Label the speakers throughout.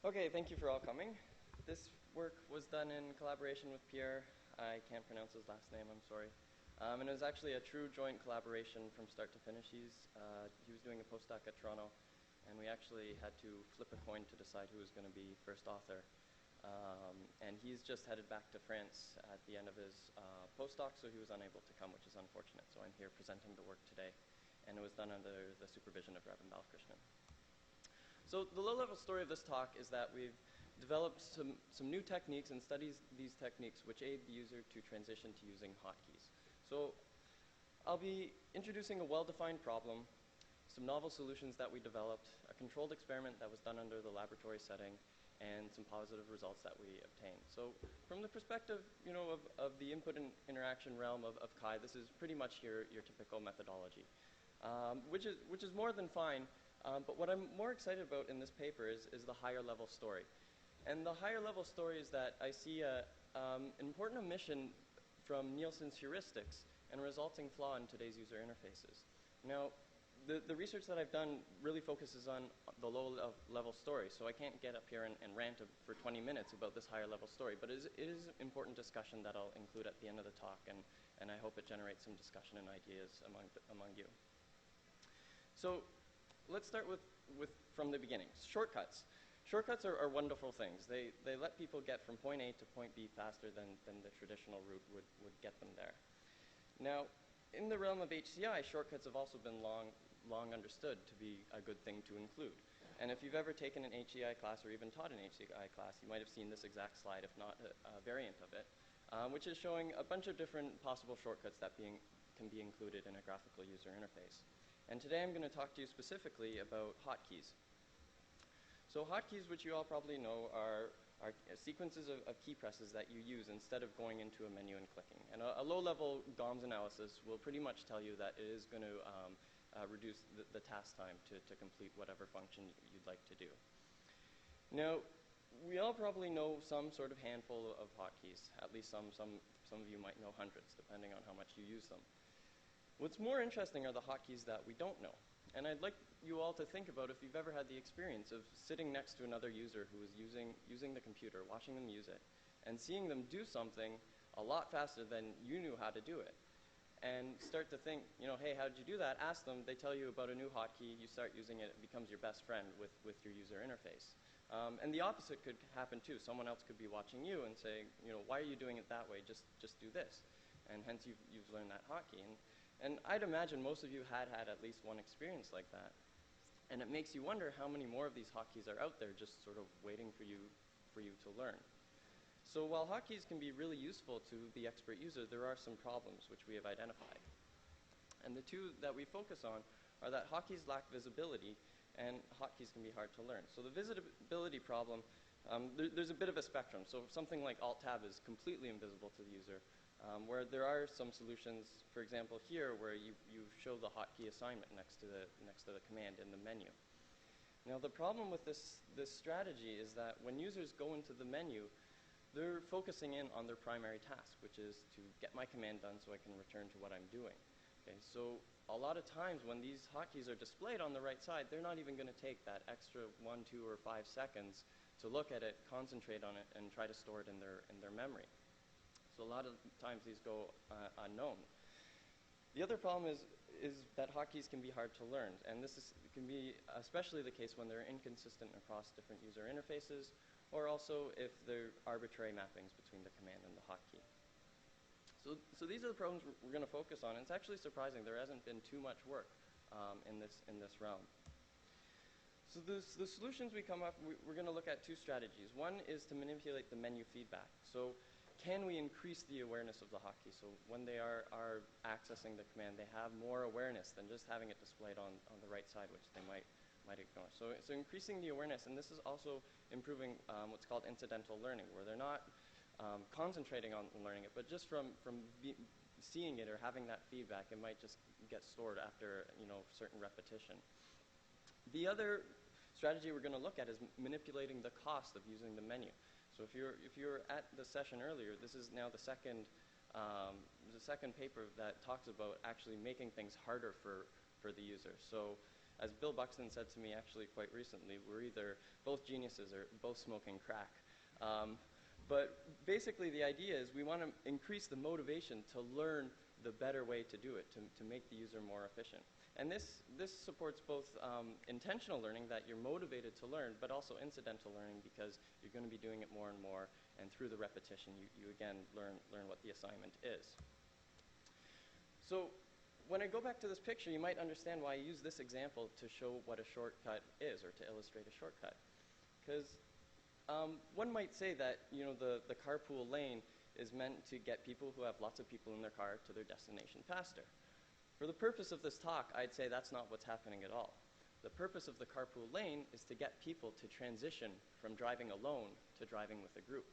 Speaker 1: Okay, thank you for all coming. This work was done in collaboration with Pierre. I can't pronounce his last name, I'm sorry. And it was actually a true joint collaboration from start to finish. He was doing a postdoc at Toronto, and we actually had to flip a coin to decide who was going to be first author. And he's just headed back to France at the end of his postdoc, so he was unable to come, which is unfortunate. So I'm here presenting the work today, and it was done under the supervision of Ravin Balakrishnan. So the low-level story of this talk is that we've developed some new techniques and studies these techniques which aid the user to transition to using hotkeys. So I'll be introducing a well-defined problem, some novel solutions that we developed, a controlled experiment that was done under the laboratory setting, and some positive results that we obtained. So from the perspective, of the input and interaction realm of Chi, this is pretty much your typical methodology, which is more than fine. But what I'm more excited about in this paper is the higher level story. And the higher level story is that I see an important omission from Nielsen's heuristics and a resulting flaw in today's user interfaces. Now, the research that I've done really focuses on the low level story, so I can't get up here and rant for 20 minutes about this higher level story, but it is important discussion that I'll include at the end of the talk, and I hope it generates some discussion and ideas among you. So let's start from the beginning. Shortcuts. Shortcuts are wonderful things. They let people get from point A to point B faster than the traditional route would get them there. Now, in the realm of HCI, shortcuts have also been long understood to be a good thing to include. And if you've ever taken an HCI class or even taught an HCI class, you might have seen this exact slide, if not a variant of it, which is showing a bunch of different possible shortcuts that can be included in a graphical user interface. And today I'm going to talk to you specifically about hotkeys. So hotkeys, which you all probably know, are sequences of key presses that you use instead of going into a menu and clicking. And a low-level GOMS analysis will pretty much tell you that it is going to reduce the task time to complete whatever function you'd like to do. Now, we all probably know some sort of handful of hotkeys. At least some of you might know hundreds, depending on how much you use them. What's more interesting are the hotkeys that we don't know. And I'd like you all to think about if you've ever had the experience of sitting next to another user who is using the computer, watching them use it, and seeing them do something a lot faster than you knew how to do it. And start to think, hey, how did you do that? Ask them, they tell you about a new hotkey, you start using it, it becomes your best friend with your user interface. And the opposite could happen too. Someone else could be watching you and saying, why are you doing it that way? Just do this. And hence you've learned that hotkey. And I'd imagine most of you had at least one experience like that. And it makes you wonder how many more of these hotkeys are out there just sort of waiting for you to learn. So while hotkeys can be really useful to the expert user, there are some problems which we have identified. And the two that we focus on are that hotkeys lack visibility and hotkeys can be hard to learn. So the visibility problem, there's a bit of a spectrum. So something like Alt-Tab is completely invisible to the user, where there are some solutions, for example here, where you show the hotkey assignment next to the command in the menu. Now the problem with this strategy is that when users go into the menu, they're focusing in on their primary task, which is to get my command done so I can return to what I'm doing. Okay, so a lot of times when these hotkeys are displayed on the right side, they're not even going to take that extra 1, 2, or 5 seconds to look at it, concentrate on it, and try to store it in their memory. So a lot of times these go unknown. The other problem is that hotkeys can be hard to learn, and this can be especially the case when they're inconsistent across different user interfaces, or also if there are arbitrary mappings between the command and the hotkey. So these are the problems we're going to focus on, and it's actually surprising there hasn't been too much work in this realm. So the solutions we come up, we're going to look at two strategies. One is to manipulate the menu feedback. So can we increase the awareness of the hotkey? So when they are accessing the command, they have more awareness than just having it displayed on the right side, which they might ignore. So increasing the awareness, and this is also improving what's called incidental learning, where they're not concentrating on learning it, but just from seeing it or having that feedback, it might just get stored after certain repetition. The other strategy we're going to look at is manipulating the cost of using the menu. So if you're at the session earlier, this is now the second paper that talks about actually making things harder for the user. So as Bill Buxton said to me actually quite recently, we're either both geniuses or both smoking crack. But basically the idea is we want to increase the motivation to learn the better way to do it, to make the user more efficient. And this supports both intentional learning, that you're motivated to learn, but also incidental learning, because you're going to be doing it more and more, and through the repetition you again learn what the assignment is. So when I go back to this picture, you might understand why I use this example to show what a shortcut is, or to illustrate a shortcut. Because one might say that the carpool lane is meant to get people who have lots of people in their car to their destination faster. For the purpose of this talk, I'd say that's not what's happening at all. The purpose of the carpool lane is to get people to transition from driving alone to driving with a group.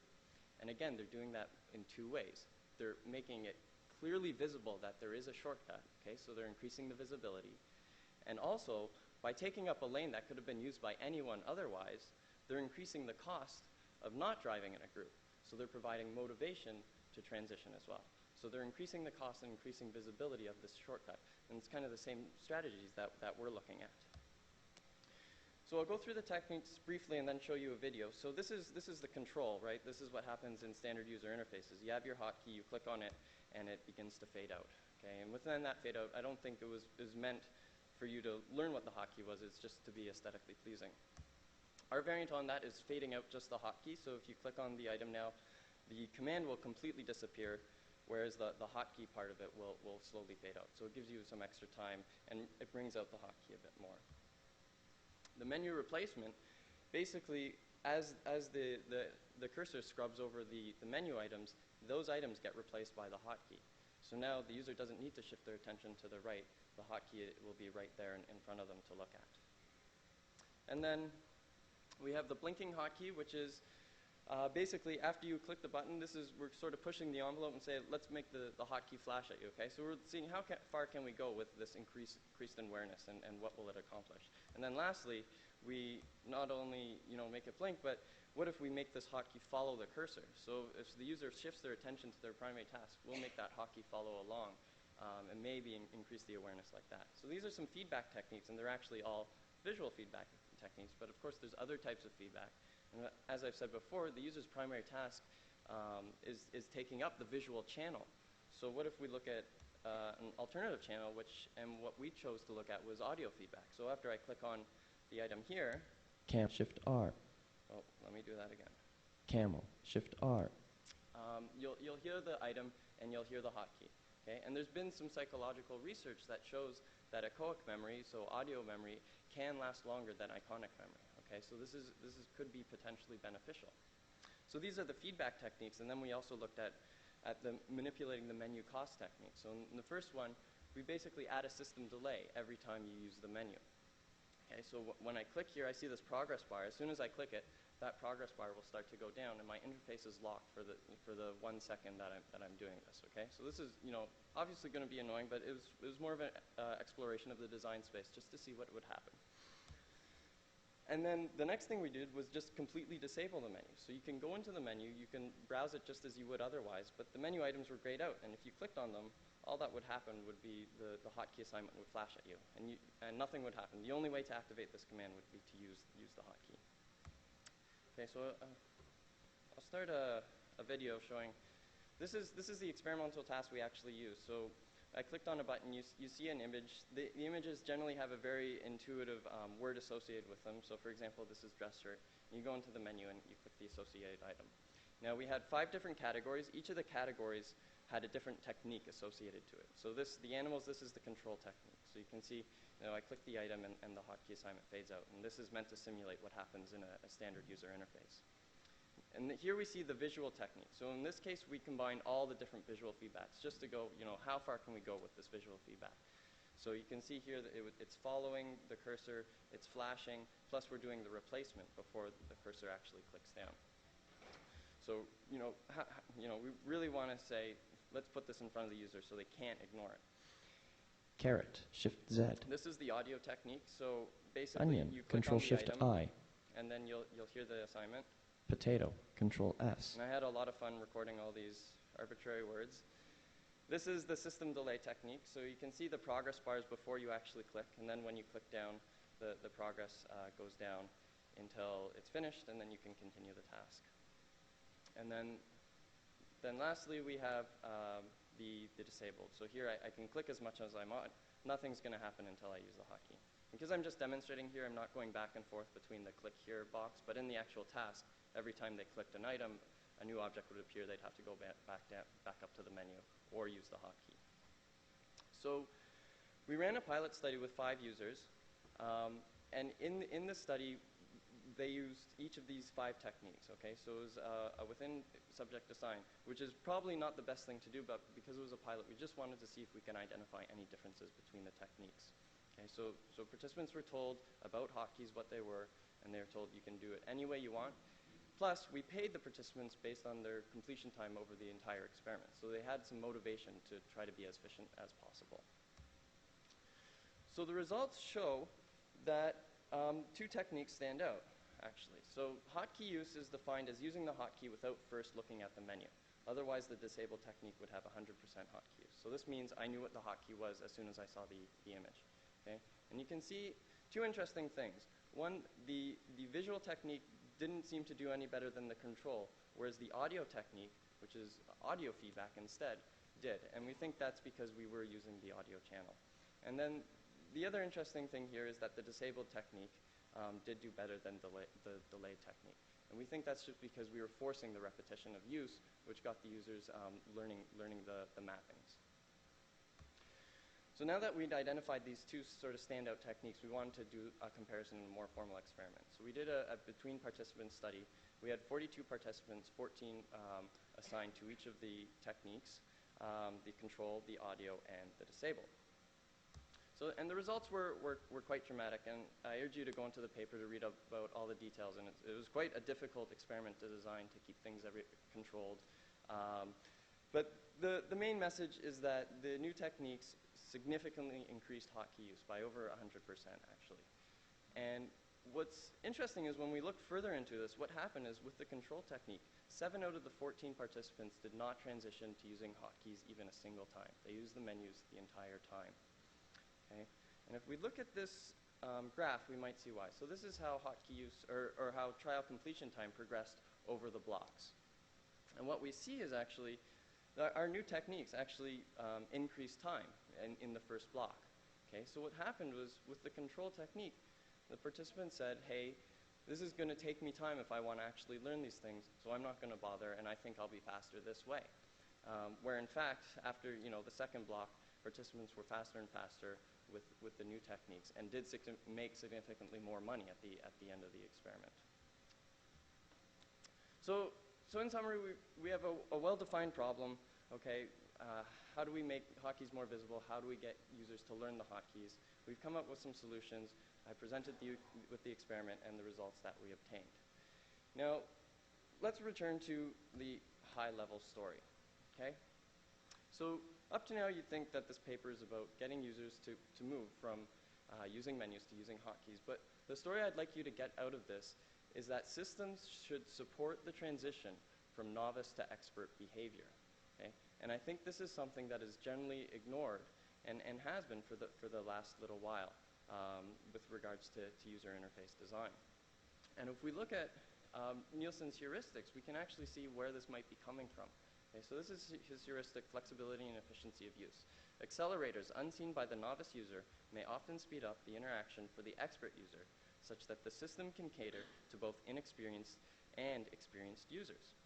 Speaker 1: And again, they're doing that in two ways. They're making it clearly visible that there is a shortcut, okay? So they're increasing the visibility. And also, by taking up a lane that could have been used by anyone otherwise, they're increasing the cost of not driving in a group. So they're providing motivation to transition as well. So they're increasing the cost and increasing visibility of this shortcut. And it's kind of the same strategies that we're looking at. So I'll go through the techniques briefly and then show you a video. So this is the control, right? This is what happens in standard user interfaces. You have your hotkey, you click on it, and it begins to fade out. Okay? And within that fade out, I don't think it was meant for you to learn what the hotkey was. It's just to be aesthetically pleasing. Our variant on that is fading out just the hotkey. So if you click on the item now, the command will completely disappear, whereas the hotkey part of it will slowly fade out. So it gives you some extra time, and it brings out the hotkey a bit more. The menu replacement, basically, as the cursor scrubs over the menu items, those items get replaced by the hotkey. So now the user doesn't need to shift their attention to the right. The hotkey will be right there in front of them to look at. And then we have the blinking hotkey, which is basically, after you click the button, we're sort of pushing the envelope and say, let's make the hotkey flash at you, okay? So we're seeing how far can we go with this increased awareness, and what will it accomplish? And then lastly, we not only make it blink, but what if we make this hotkey follow the cursor? So if the user shifts their attention to their primary task, we'll make that hotkey follow along, and maybe increase the awareness like that. So these are some feedback techniques, and they're actually all visual feedback techniques, but of course there's other types of feedback. And as I've said before, the user's primary task is taking up the visual channel. So what if we look at an alternative channel, and what we chose to look at was audio feedback. So after I click on the item here,
Speaker 2: Shift R.
Speaker 1: Oh, let me do that again.
Speaker 2: Camel, Shift R.
Speaker 1: You'll hear the item and you'll hear the hotkey. Okay? And there's been some psychological research that shows that echoic memory, so audio memory, can last longer than iconic memory. Okay? So this could be potentially beneficial. So these are the feedback techniques, and then we also looked at the manipulating the menu cost technique. So in the first one, we basically add a system delay every time you use the menu. Okay, so when I click here, I see this progress bar. As soon as I click it, that progress bar will start to go down, and my interface is locked for the 1 second that I'm doing this. Okay, so this is obviously going to be annoying, but it was more of an exploration of the design space just to see what would happen. And then the next thing we did was just completely disable the menu. So you can go into the menu, you can browse it just as you would otherwise, but the menu items were grayed out, and if you clicked on them, all that would happen would be the hotkey assignment would flash at you, and nothing would happen. The only way to activate this command would be to use the hotkey. Okay, so I'll start a video showing. This is the experimental task we actually use. So I clicked on a button, you see an image. The images generally have a very intuitive word associated with them. So for example, this is dress shirt. You go into the menu and you click the associated item. Now we had 5 different categories. Each of the categories had a different technique associated to it. So the animals, this is the control technique. So you can see, I click the item and the hotkey assignment fades out. And this is meant to simulate what happens in a standard user interface. And here we see the visual technique. So in this case, we combine all the different visual feedbacks just to go, how far can we go with this visual feedback? So you can see here that it's following the cursor, it's flashing, plus we're doing the replacement before the cursor actually clicks down. So, we really want to say, let's put this in front of the user so they can't ignore it.
Speaker 2: Carrot, Shift Z.
Speaker 1: This is the audio technique. So basically,
Speaker 2: Onion,
Speaker 1: you click
Speaker 2: Control
Speaker 1: on the
Speaker 2: Shift
Speaker 1: item,
Speaker 2: I.
Speaker 1: and then you'll hear the assignment.
Speaker 2: Potato, Control S.
Speaker 1: And I had a lot of fun recording all these arbitrary words. This is the system delay technique. So you can see the progress bars before you actually click, and then when you click down, the progress goes down until it's finished, and then you can continue the task. And then lastly, we have the disabled. So here I can click as much as I want. Nothing's going to happen until I use the hotkey. Because I'm just demonstrating here, I'm not going back and forth between the click here box, but in the actual task, every time they clicked an item, a new object would appear. They'd have to go back up to the menu or use the hotkey. So we ran a pilot study with 5 users, and in the study, they used each of these 5 techniques, okay? So it was a within subject assign, which is probably not the best thing to do, but because it was a pilot, we just wanted to see if we can identify any differences between the techniques. Okay, so participants were told about hotkeys, what they were, and they were told you can do it any way you want. Plus, we paid the participants based on their completion time over the entire experiment. So they had some motivation to try to be as efficient as possible. So the results show that 2 techniques stand out, actually. So hotkey use is defined as using the hotkey without first looking at the menu. Otherwise, the disabled technique would have 100% hotkey use. So this means I knew what the hotkey was as soon as I saw the image. Okay? And you can see 2 interesting things. One, the visual technique didn't seem to do any better than the control, whereas the audio technique, which is audio feedback instead, did. And we think that's because we were using the audio channel. And then the other interesting thing here is that the disabled technique did do better than the delayed technique. And we think that's just because we were forcing the repetition of use, which got the users learning the mappings. So now that we'd identified these 2 sort of standout techniques, we wanted to do a comparison in a more formal experiment. So we did a between participants study. We had 42 participants, 14 assigned to each of the techniques, the control, the audio, and the disabled. So, and the results were quite dramatic, and I urge you to go into the paper to read about all the details, and it was quite a difficult experiment to design to keep things controlled. But the main message is that the new techniques significantly increased hotkey use by over 100%, actually. And what's interesting is when we look further into this, what happened is with the control technique, 7 out of the 14 participants did not transition to using hotkeys even a single time. They used the menus the entire time. Okay? And if we look at this graph, we might see why. So this is how hotkey use, or how trial completion time progressed over the blocks. And what we see is actually that our new techniques actually increased time in the first block. Okay? So what happened was with the control technique, the participant said, hey, this is going to take me time if I want to actually learn these things, so I'm not going to bother, and I think I'll be faster this way. Where in fact, after the second block, participants were faster and faster with the new techniques and did make significantly more money at the end of the experiment. So in summary, we have a well-defined problem. Okay, how do we make hotkeys more visible? How do we get users to learn the hotkeys? We've come up with some solutions. I presented you with the experiment and the results that we obtained. Now, let's return to the high-level story. Okay? So up to now, you'd think that this paper is about getting users to move from using menus to using hotkeys. But the story I'd like you to get out of this is that systems should support the transition from novice to expert behavior. Okay? And I think this is something that is generally ignored and has been for the last little while with regards to user interface design. And if we look at Nielsen's heuristics, we can actually see where this might be coming from. Okay, so this is his heuristic, flexibility and efficiency of use. Accelerators unseen by the novice user may often speed up the interaction for the expert user, such that the system can cater to both inexperienced and experienced users.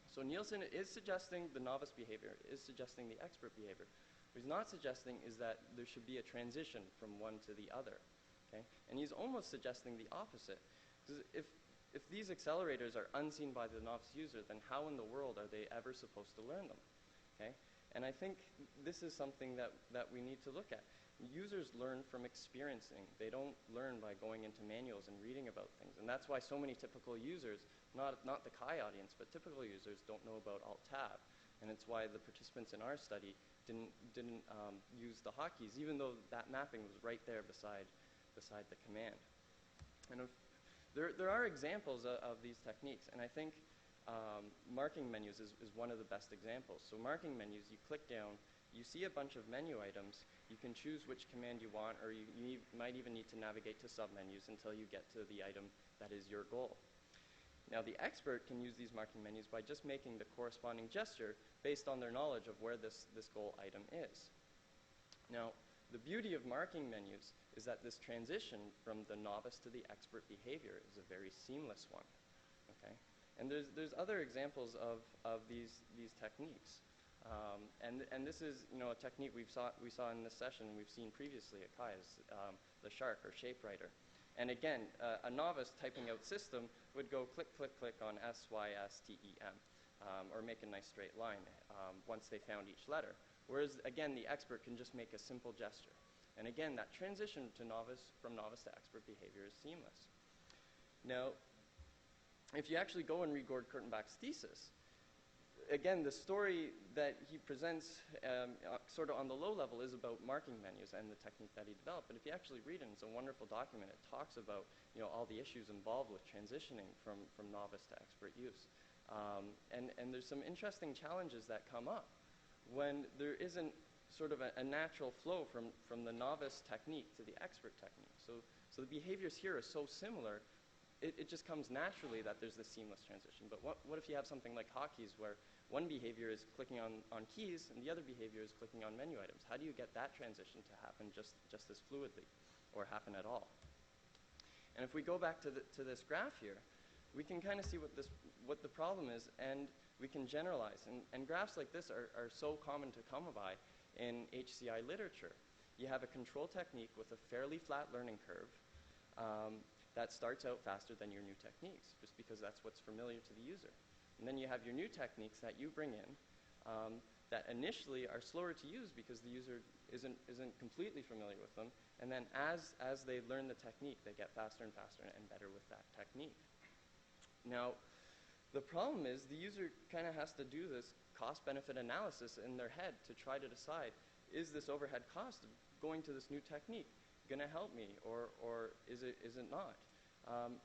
Speaker 1: So Nielsen is suggesting the novice behavior, is suggesting the expert behavior. What he's not suggesting is that there should be a transition from one to the other. Okay? And he's almost suggesting the opposite. Because if these accelerators are unseen by the novice user, then how in the world are they ever supposed to learn them? Okay? And I think this is something that we need to look at. Users learn from experiencing. They don't learn by going into manuals and reading about things. And that's why so many typical users, not the Chi audience, but typical users don't know about Alt-Tab. And it's why the participants in our study didn't use the hotkeys, even though that mapping was right there beside the command. And there are examples of these techniques, and I think marking menus is one of the best examples. So marking menus, you click down, you see a bunch of menu items, you can choose which command you want, or you might even need to navigate to submenus until you get to the item that is your goal. Now, the expert can use these marking menus by just making the corresponding gesture based on their knowledge of where this goal item is. Now, the beauty of marking menus is that this transition from the novice to the expert behavior is a very seamless one. Okay? And there's other examples of these techniques. And this is, a technique we saw in this session, we've seen previously at Kai, is the shark or shape writer. And again, a novice typing out system would go click, click, click on SYSTEM, or make a nice straight line once they found each letter. Whereas, again, the expert can just make a simple gesture. And again, that transition to from novice to expert behavior is seamless. Now, if you actually go and read Gord Kurtenbach's thesis, again, the story that he presents sort of on the low level is about marking menus and the technique that he developed. But if you actually read it, it's a wonderful document. It talks about all the issues involved with transitioning from novice to expert use. And there's some interesting challenges that come up when there isn't sort of a natural flow from the novice technique to the expert technique. So the behaviors here are so similar, it just comes naturally that there's this seamless transition. But what if you have something like hotkeys where one behavior is clicking on keys and the other behavior is clicking on menu items? How do you get that transition to happen just as fluidly or happen at all? And if we go back to this graph here, we can kind of see what the problem is, and we can generalize. And graphs like this are so common to come by in HCI literature. You have a control technique with a fairly flat learning curve that starts out faster than your new techniques, just because that's what's familiar to the user. And then you have your new techniques that you bring in that initially are slower to use because the user isn't completely familiar with them. And then as they learn the technique, they get faster and faster and better with that technique. Now, the problem is the user kind of has to do this cost-benefit analysis in their head to try to decide, is this overhead cost of going to this new technique going to help me, or is it not?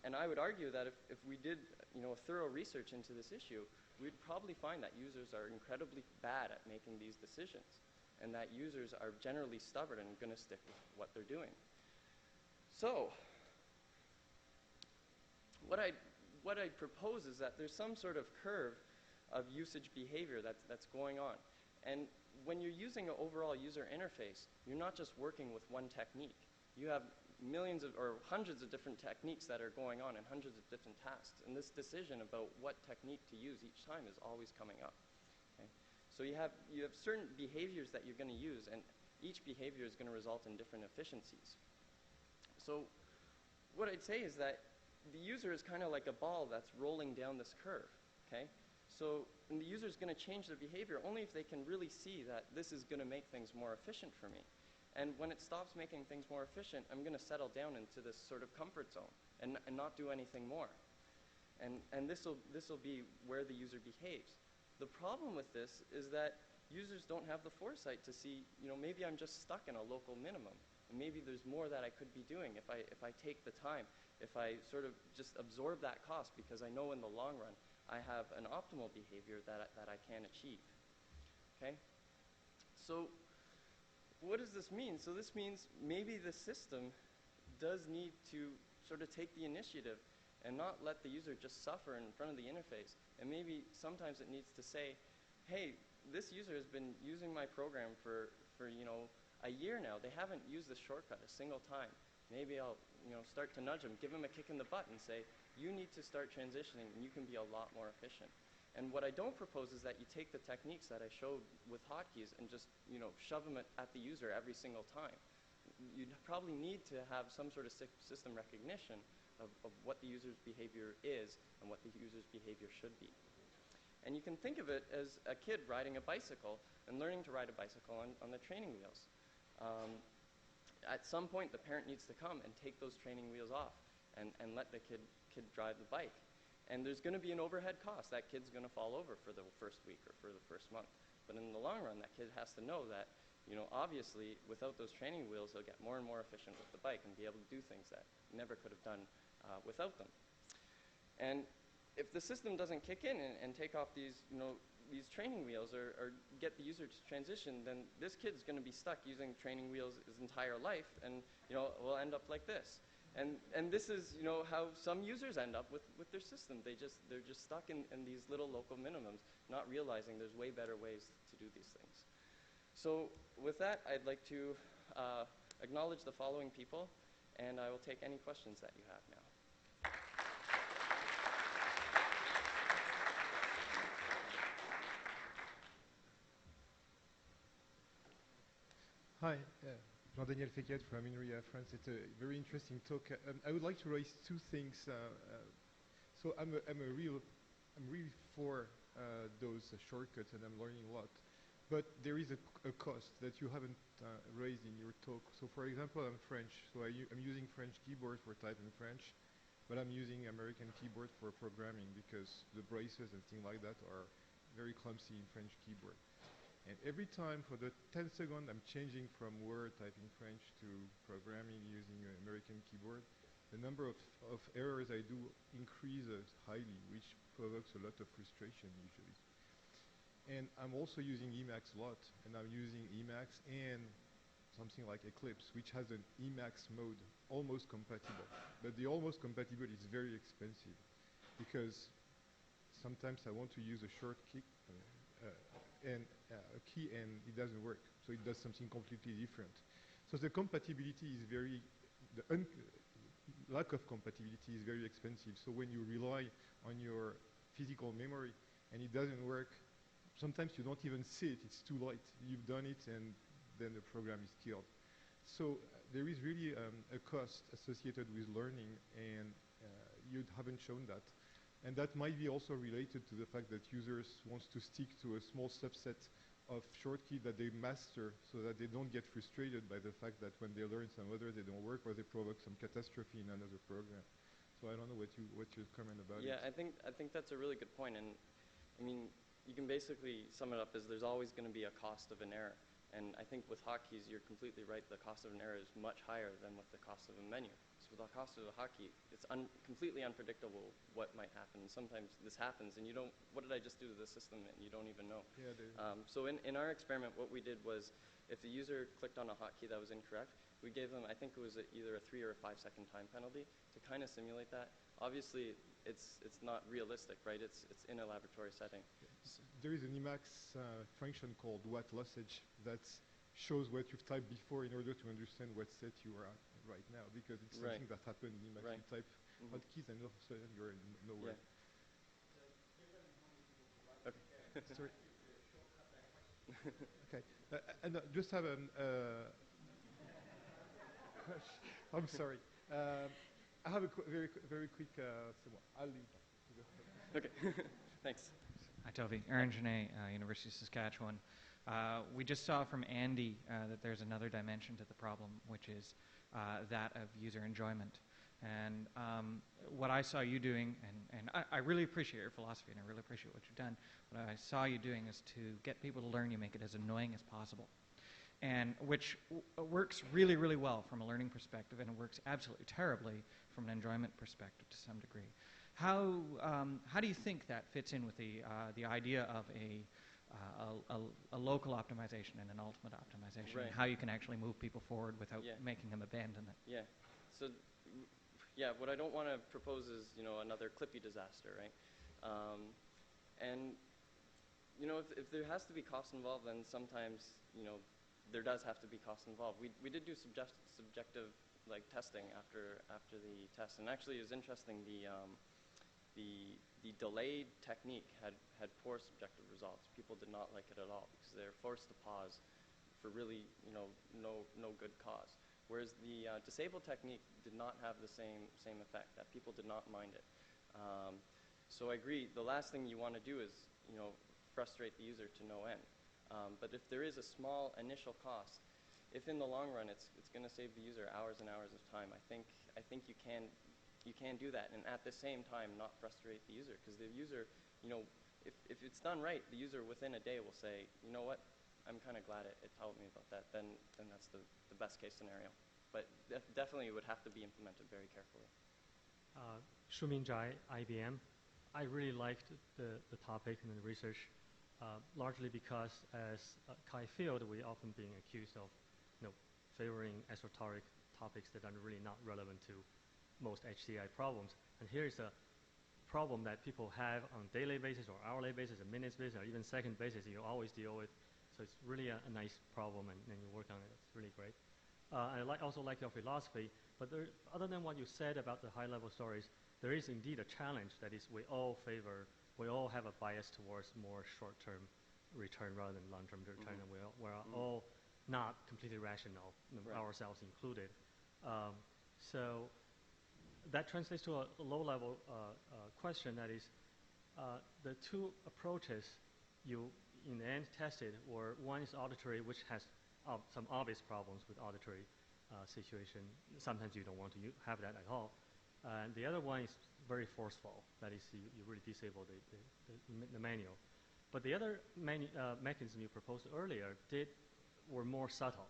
Speaker 1: And I would argue that if we did a thorough research into this issue, we'd probably find that users are incredibly bad at making these decisions, and that users are generally stubborn and going to stick with what they're doing. So, what I'd propose is that there's some sort of curve of usage behavior that's going on. And when you're using an overall user interface, you're not just working with one technique. You have millions or hundreds of different techniques that are going on and hundreds of different tasks. And this decision about what technique to use each time is always coming up. Okay? So you have certain behaviors that you're going to use, and each behavior is going to result in different efficiencies. So what I'd say is that the user is kind of like a ball that's rolling down this curve. Okay? So the user is going to change their behavior only if they can really see that this is going to make things more efficient for me. And when it stops making things more efficient, I'm going to settle down into this sort of comfort zone and not do anything more. And this will be where the user behaves. The problem with this is that users don't have the foresight to see, maybe I'm just stuck in a local minimum. And maybe there's more that I could be doing if I take the time, if I sort of just absorb that cost, because I know in the long run I have an optimal behavior that I can achieve. Okay? So what does this mean? So this means maybe the system does need to sort of take the initiative and not let the user just suffer in front of the interface. And maybe sometimes it needs to say, hey, this user has been using my program for a year now. They haven't used this shortcut a single time. Maybe I'll start to nudge them, give them a kick in the butt and say, you need to start transitioning and you can be a lot more efficient. And what I don't propose is that you take the techniques that I showed with hotkeys and just shove them at the user every single time. You'd probably need to have some sort of system recognition of what the user's behavior is and what the user's behavior should be. And you can think of it as a kid riding a bicycle and learning to ride a bicycle on the training wheels. At some point, the parent needs to come and take those training wheels off and let the kid drive the bike. And there's going to be an overhead cost. That kid's going to fall over for the first week or for the first month. But in the long run, that kid has to know that, obviously, without those training wheels, he'll get more and more efficient with the bike and be able to do things that he never could have done without them. And if the system doesn't kick in and take off these, these training wheels or get the user to transition, then this kid's going to be stuck using training wheels his entire life, and we'll end up like this. And this is how some users end up with their system. They're just stuck in these little local minimums, not realizing there's way better ways to do these things. So with that, I'd like to acknowledge the following people, and I will take any questions that you have now.
Speaker 3: Hi, Jean-Daniel Fekete from INRIA, France. It's a very interesting talk. I would like to raise two things. So I'm really for those shortcuts, and I'm learning a lot. But there is a cost that you haven't raised in your talk. So for example, I'm French, so I'm using French keyboard for typing French, but I'm using American keyboard for programming because the braces and things like that are very clumsy in French keyboard. And every time for the 10 seconds I'm changing from Word typing French to programming using an American keyboard, the number of errors I do increases highly, which provokes a lot of frustration usually. And I'm also using Emacs a lot, and I'm using Emacs and something like Eclipse, which has an Emacs mode, almost compatible. But the almost compatible is very expensive because sometimes I want to use a short key, and it doesn't work. So it does something completely different. So the compatibility is lack of compatibility is very expensive. So when you rely on your physical memory and it doesn't work, sometimes you don't even see it. It's too late. You've done it, and then the program is killed. So there is really a cost associated with learning, and you haven't shown that. And that might be also related to the fact that users want to stick to a small subset of shortkeys that they master so that they don't get frustrated by the fact that when they learn some other, they don't work or they provoke some catastrophe in another program. So I don't know what your comment about it.
Speaker 1: Yeah, I think that's a really good point. And I mean, you can basically sum it up as there's always going to be a cost of an error. And I think with hotkeys, you're completely right. The cost of an error is much higher than with the cost of a menu. So with the cost of a hotkey, it's completely unpredictable what might happen. Sometimes this happens, and you don't, what did I just do to the system? And you don't even know.
Speaker 3: Yeah,
Speaker 1: so in our experiment, what we did was, if the user clicked on a hotkey that was incorrect, we gave them, I think it was either a 3 or a 5 second time penalty to kind of simulate that. Obviously, it's not realistic, right? It's in a laboratory setting.
Speaker 3: There is an Emacs function called what lossage that shows what you've typed before in order to understand what set you are at right now, because it's something that happened in Emacs. You type hotkeys and all of a sudden you're in nowhere.
Speaker 1: Yeah. Okay.
Speaker 3: Sorry. Okay. And just have I'm sorry. I have a very quick. I'll leave.
Speaker 1: Okay. Thanks.
Speaker 4: Hi, Tovi. Aaron Genet, University of Saskatchewan. We just saw from Andy that there's another dimension to the problem, which is that of user enjoyment. And what I saw you doing, and I really appreciate your philosophy, and I really appreciate what you've done, what I saw you doing is to get people to learn, you make it as annoying as possible. And which works really, really well from a learning perspective, and it works absolutely terribly from an enjoyment perspective to some degree. How do you think that fits in with the idea of a local optimization and an ultimate optimization,
Speaker 1: right,
Speaker 4: and how you can actually move people forward without making them abandon it?
Speaker 1: Yeah. So, what I don't want to propose is another Clippy disaster, right? And if there has to be cost involved, then sometimes there does have to be cost involved. We did do subjective testing after the test, and actually it was interesting. The delayed technique had poor subjective results. People did not like it at all because they're forced to pause for really no good cause. Whereas the disabled technique did not have the same effect. That people did not mind it. So I agree. The last thing you want to do is frustrate the user to no end. But if there is a small initial cost, if in the long run it's going to save the user hours and hours of time, I think you can do that, and at the same time not frustrate the user, because the user, if it's done right, the user within a day will say, you know what, I'm kind of glad it told me about that. Then that's the best case scenario. But definitely it would have to be implemented very carefully.
Speaker 5: Shuming Jai, IBM. I really liked the topic and the research. largely because, as Kai felt, we often being accused of, favoring esoteric topics that are really not relevant to most HCI problems. And here's a problem that people have on a daily basis or hourly basis, a minutes basis, or even second basis. You always deal with. So it's really a nice problem, and you work on it. It's really great. I also like your philosophy. But other than what you said about the high-level stories, there is indeed a challenge. That is, we all have a bias towards more short-term return rather than long-term return, and we're all not completely rational, ourselves included. So that translates to a low-level question. That is, the two approaches you in the end tested were, one is auditory, which has some obvious problems with auditory situation. Sometimes you don't want to have that at all. And the other one is very forceful. That is, you really disable the manual. But the other mechanism you proposed earlier were more subtle.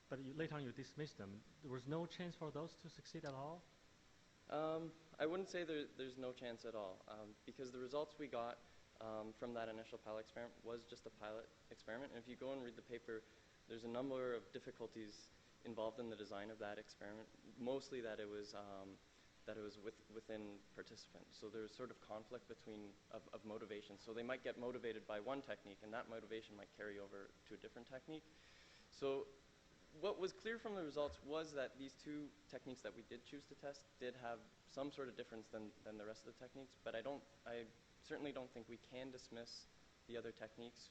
Speaker 5: But later on you dismissed them. There was no chance for those to succeed at all?
Speaker 1: I wouldn't say there's no chance at all, because the results we got from that initial pilot experiment was just a pilot experiment. And if you go and read the paper, there's a number of difficulties involved in the design of that experiment, mostly that it was within participants. So there was sort of conflict of motivation. So they might get motivated by one technique, and that motivation might carry over to a different technique. So what was clear from the results was that these two techniques that we did choose to test did have some sort of difference than the rest of the techniques, but I certainly don't think we can dismiss the other techniques.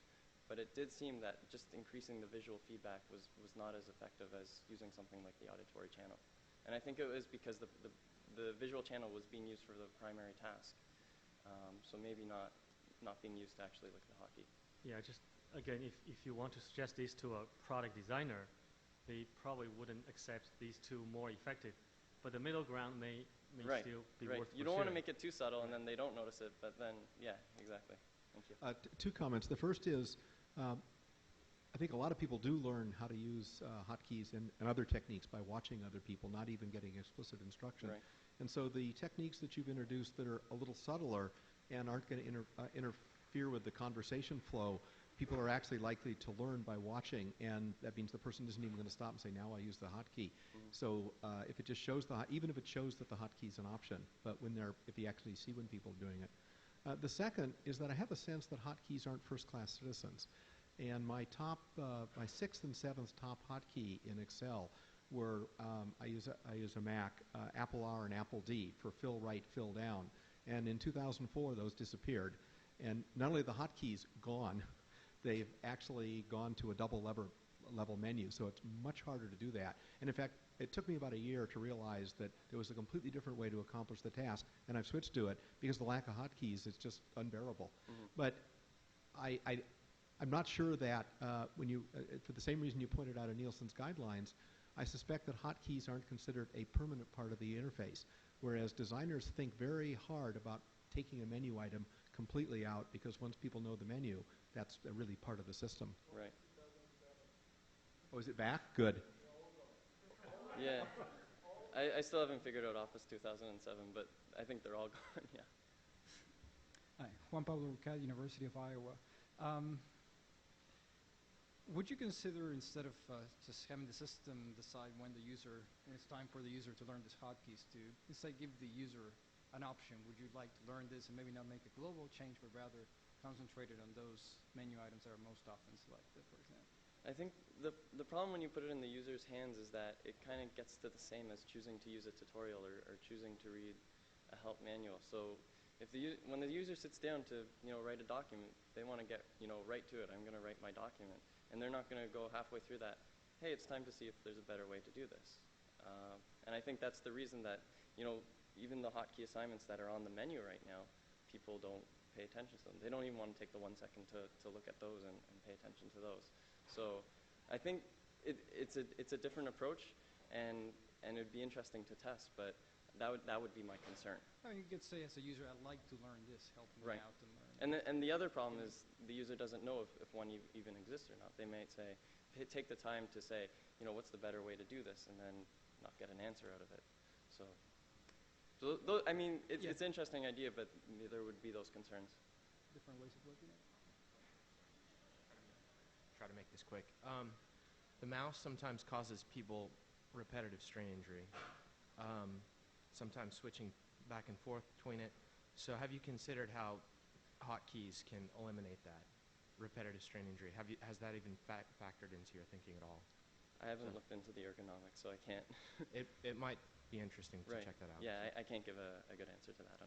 Speaker 1: But it did seem that just increasing the visual feedback was not as effective as using something like the auditory channel. And I think it was because the visual channel was being used for the primary task, so maybe not being used to actually look at the hotkey.
Speaker 5: Yeah, just again, if you want to suggest this to a product designer, they probably wouldn't accept these two more effective. But the middle ground may still be worth pursuing.
Speaker 1: You don't want to make it too subtle, and then they don't notice it. But then, yeah, exactly. Thank you.
Speaker 6: Two comments. The first is, I think a lot of people do learn how to use hotkeys and other techniques by watching other people, not even getting explicit instruction.
Speaker 1: Right.
Speaker 6: And so the techniques that you've introduced that are a little subtler and aren't going to interfere with the conversation flow, people are actually likely to learn by watching, and that means the person isn't even going to stop and say, now I use the hotkey. So if it just shows even if it shows that the hotkey is an option, but if you actually see when people are doing it. The second is that I have a sense that hotkeys aren't first-class citizens. And my sixth and seventh top hotkey in Excel were, I use a Mac, Apple R and Apple D for fill right, fill down. And in 2004, those disappeared. And not only are the hotkeys gone, they've actually gone to a double level menu, so it's much harder to do that. And in fact, it took me about a year to realize that there was a completely different way to accomplish the task, and I've switched to it because the lack of hotkeys is just unbearable. But I'm not sure that for the same reason you pointed out in Nielsen's guidelines, I suspect that hotkeys aren't considered a permanent part of the interface, whereas designers think very hard about taking a menu item completely out, because once people know the menu, that's really part of the system.
Speaker 1: Right.
Speaker 6: Oh, is it back? Good.
Speaker 1: Yeah. I still haven't figured out Office 2007, but I think they're all gone, yeah.
Speaker 7: Hi, Juan Pablo Rucat, University of Iowa. Would you consider, instead of just having the system decide when it's time for the user to learn these hotkeys, to instead give the user an option? Would you like to learn this and maybe not make a global change, but rather concentrated on those menu items that are most often selected, for example?
Speaker 1: I think the problem when you put it in the user's hands is that it kind of gets to the same as choosing to use a tutorial or choosing to read a help manual. So when the user sits down to write a document, they want to get right to it. I'm going to write my document, and they're not going to go halfway through that. Hey, it's time to see if there's a better way to do this. And I think that's the reason that even the hotkey assignments that are on the menu right now, people don't pay attention to them. They don't even want to take the 1 second to look at those and pay attention to those. So I think it's a different approach, and it'd be interesting to test, but that would be my concern.
Speaker 7: I mean, you could say as a user, I'd like to learn this, help me out and learn.
Speaker 1: And the other problem is the user doesn't know if one even exists or not. They might say, take the time to say, what's the better way to do this, and then not get an answer out of it. So I mean, it's an interesting idea, but there would be those concerns.
Speaker 7: different ways of looking at it?
Speaker 8: Try to make this quick. The mouse sometimes causes people repetitive strain injury, sometimes switching back and forth between it. So have you considered how hotkeys can eliminate that repetitive strain injury? Has that even factored into your thinking at all?
Speaker 1: I haven't looked into the ergonomics, so I can't.
Speaker 8: It might be interesting to check that out.
Speaker 1: Yeah, I can't give a good answer to that,